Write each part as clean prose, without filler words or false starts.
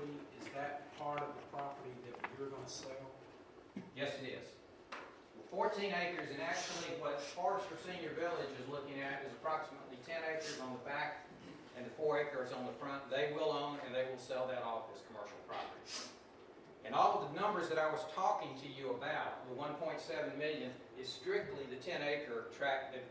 property, is that part of the property that you're going to sell? Yes, it is. 14 acres, and actually what Forester Senior Village is looking at is approximately 10 acres on the back and the 4 acres on the front. They will own and they will sell that off as commercial property. And all of the numbers that I was talking to you about, the 1.7 million, is strictly the 10-acre tract that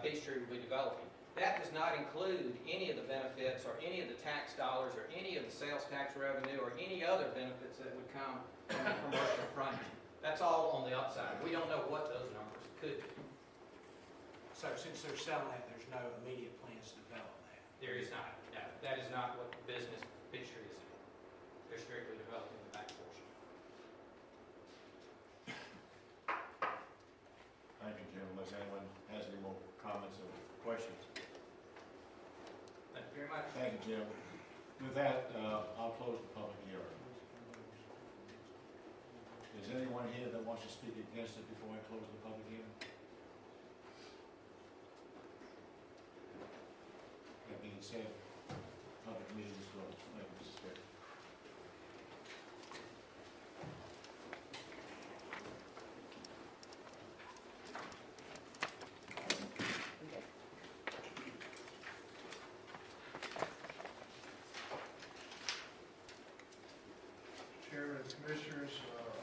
Peachtree will be developing. That does not include any of the benefits or any of the tax dollars or any of the sales tax revenue or any other benefits that would come from the commercial frontage. That's all on the upside. We don't know what those numbers could be. So since they're selling that, there's no immediate plans to develop that? There is not. No, that is not what the business Peachtree is in. They're strictly developing the back portion. Thank you, Jim. Unless anyone has any more comments or questions. Thank you very much. Thank you, Jim. With that, I'll close the public hearing. Is there anyone here that wants to speak against it before I close the public hearing? That being said, public meeting is closed. Thank you, Mr. Speaker. Chairman and Commissioners,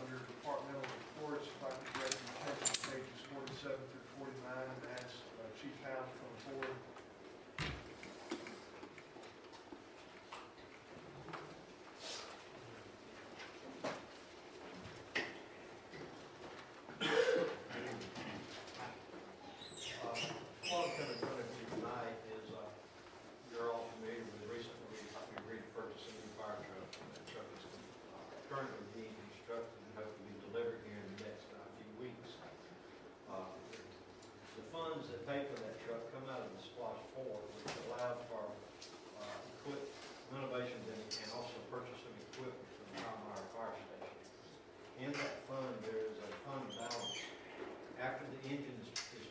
under departmental reports, if I could direct your attention to pages 47 through 49 and ask Chief Howe to come forward. What I'm going to do tonight is, you're all familiar with recently we agreed to purchase a new fire truck. That truck is currently being constructed and hope to be delivered here in the next few weeks. The funds that pay for that truck come out of the SPLOST 4, which allowed for renovations and also purchase of equipment for the Palmyra Fire Station. In that fund, there is a fund balance. After the engine is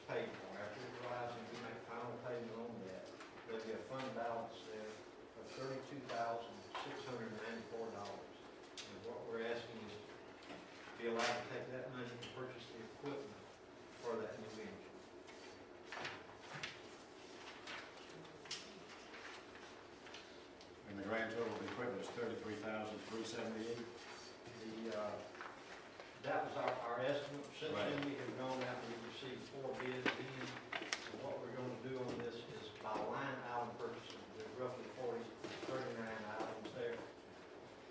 paid for, after it arrives and we make final payment on that, there'll be a fund balance there of $32,694. And what we're asking is to be allowed to take that money to purchase the equipment for that new engine. And the grand total of the equipment is $33,378. That was our estimate. Since then, we have gone out and we've received 4 bids in. So what we're going to do on this is by line item purchasing. There's roughly 39 items there.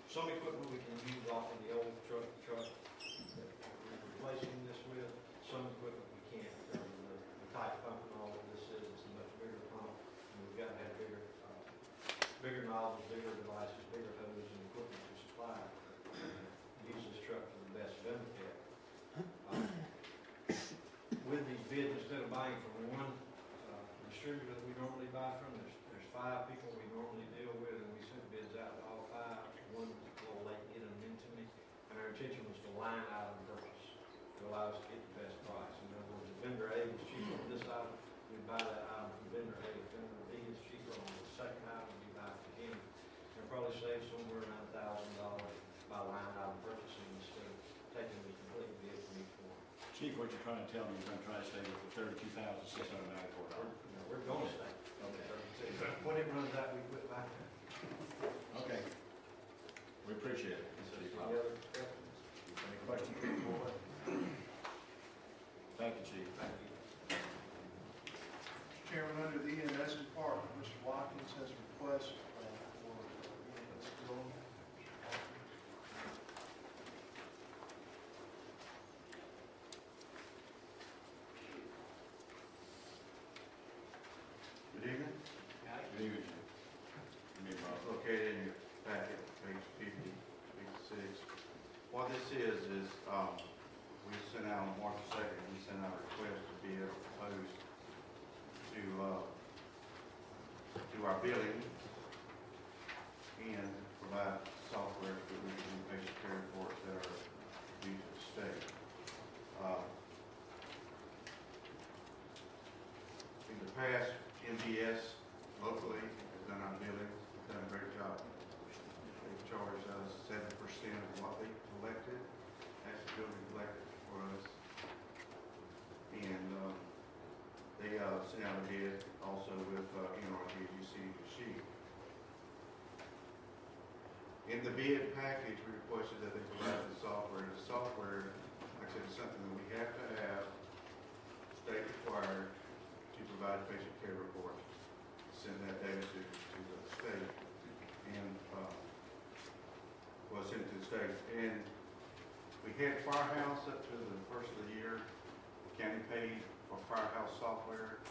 Some equipment we can use off of the old truck that we're replacing this with. Some equipment we can't because of the type pump and all of this is. It's a much bigger pump, and we've got to have bigger nozzles, bigger devices, bigger hoses, and equipment to supply. Use this truck for the best benefit. With these bids, instead of buying from one distributor that we normally buy from, there's 5 people we normally deal with, and we sent bids out to all 5. One was a little late getting them into me, and our intention was to line item purchase to allow us to get the best price. In other words, if vendor A is cheaper on this item, we buy that item from vendor A. If vendor B is cheaper on the second item, we buy it from him. We'll probably save somewhere around $1,000 by line item purchasing instead of taking the complete bid from each one. Chief, what you're trying to tell me, you're going to try to stay with the $32,694. We're going to stay. Okay. When it runs out, we quit back there. Okay. We appreciate it. Any other questions? Any questions from the board? Thank you, Chief. Thank you. Mr. Chairman, under the EMS department, Mr. Watkins has a request for EMS building. Good evening. Good evening, Chief. Good evening, Rob. Located in your packet, page 50, 56. What this is we sent out on March 2nd, we sent out a request to be able to propose to our billing and provide software that we can do patient care reports that are due to the state. In the past, MDS locally has done our billing, done a great job. They've charged sent out a bid also with, NRG, as you see the sheet. In the bid package, we requested that they provide the software. The software, like I said, is something that we have to have, state required, to provide patient care report, send that data to the state, and, well, send it to the state. And we had Firehouse up to the first of the year. The county paid for Firehouse software.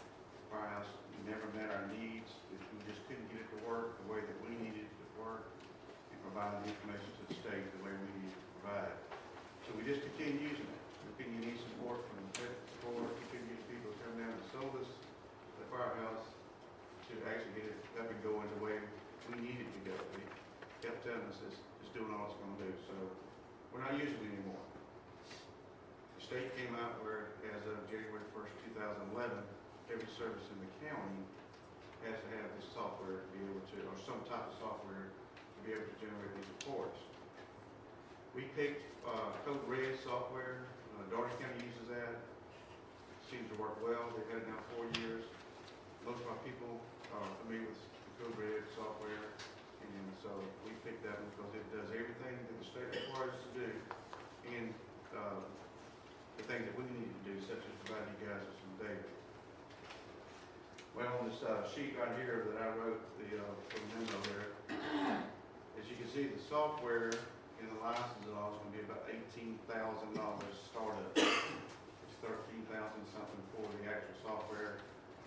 Firehouse never met our needs. We just couldn't get it to work the way that we needed it to work and provide the information to the state the way we needed to provide. So we just continued using it. We continue to need support from the technical board, continue to get people to come down and sold us the Firehouse to actually get it up and going the way we needed to go. They kept telling us it's doing all it's going to do. So we're not using it anymore. The state came out where, as of January 1st, 2011, every service in the county has to have this software to be able to, or some type of software to be able to generate these reports. We picked Code Red software. Dougherty County uses that. Seems to work well. They've had it now 4 years. Most of our people are familiar with Code Red software, and so we picked that one because it does everything that the state requires us to do, and the things that we need to do, such as provide you guys with some data. Well, on this sheet right here that I wrote for the memo there, as you can see, the software and the license and all is going to be about $18,000 startup. It's $13,000 something for the actual software,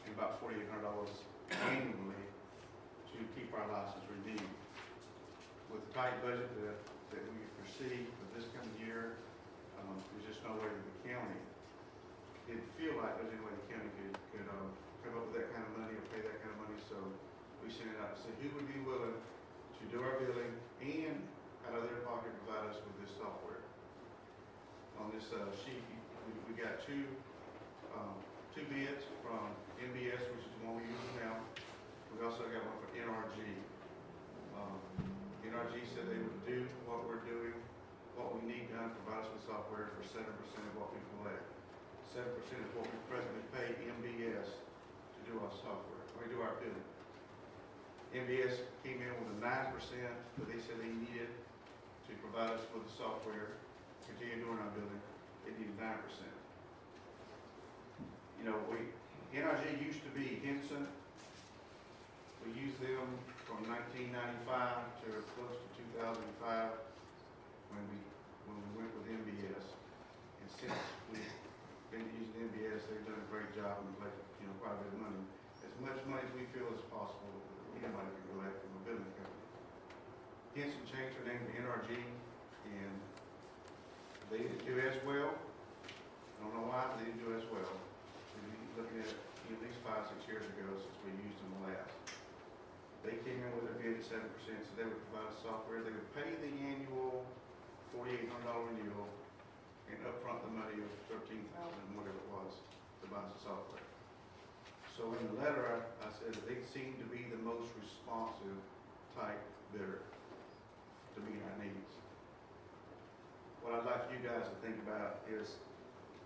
and about $4,800 annually to keep our license renewed. With the tight budget that we foresee for this coming year, there's just no way that the county didn't feel like there's any way the county could come up with that kind of money or pay that kind of money. So we sent it out and said who would be willing to do our billing and out of their pocket provide us with this software. On this sheet, we got two bids from MBS, which is the one we use now. We also got one for NRG. NRG said they would do what we're doing, what we need done, provide us with software for 7% of what we collect. 7% is what we presently pay MBS to do our software, we do our billing. MBS came in with a 9%, but they said they needed to provide us with the software, continue doing our billing, they needed 9%. You know, NRG used to be Henson. We used them from 1995 to close to 2005 when we went with MBS. And since we've been using MBS, they've done a great job and collected, quite a bit of money. As much money as we feel is possible, anybody can collect from a billing company. Henson changed their name to NRG, and they didn't do as well. I don't know why, but they didn't do as well. We're looking at at least 5-6 years ago since we used them last. They came in with a bid at 7%, so they would provide us software. They would pay the annual $4,800 renewal and upfront the money of $13,000, whatever it was, to buy us the software. So in the letter, I said that they seemed to be the most responsive type bidder to meet our needs. What I'd like you guys to think about is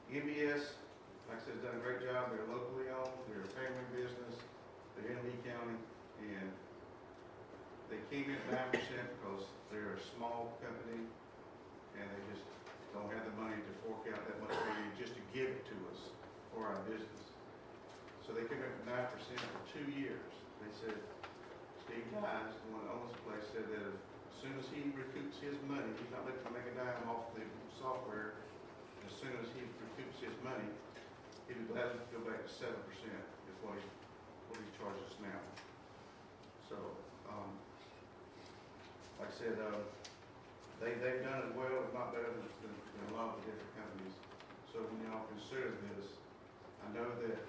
MBS, like I said, has done a great job. They're locally owned, they're a family business, they're in Lee County, and they came in 9% because they're a small company and they just don't have the money to fork out that much money just to give it to us for our business. So they came in for 9% for 2 years. They said, Steve Dice, the one that owns the place, said that as soon as he recoups his money, he's not looking to make a dime off the software. As soon as he recoups his money, he would gladly go back to 7% is what he charges now. So, like I said, they've done it well, if not better than a lot of the different companies. So when y'all consider this, I know that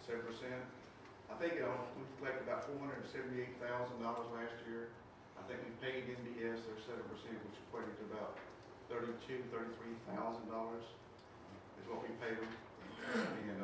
7%, I think we collected about $478,000 last year. I think we paid MBS their 7%, which equated to about $33,000 is what we paid them. And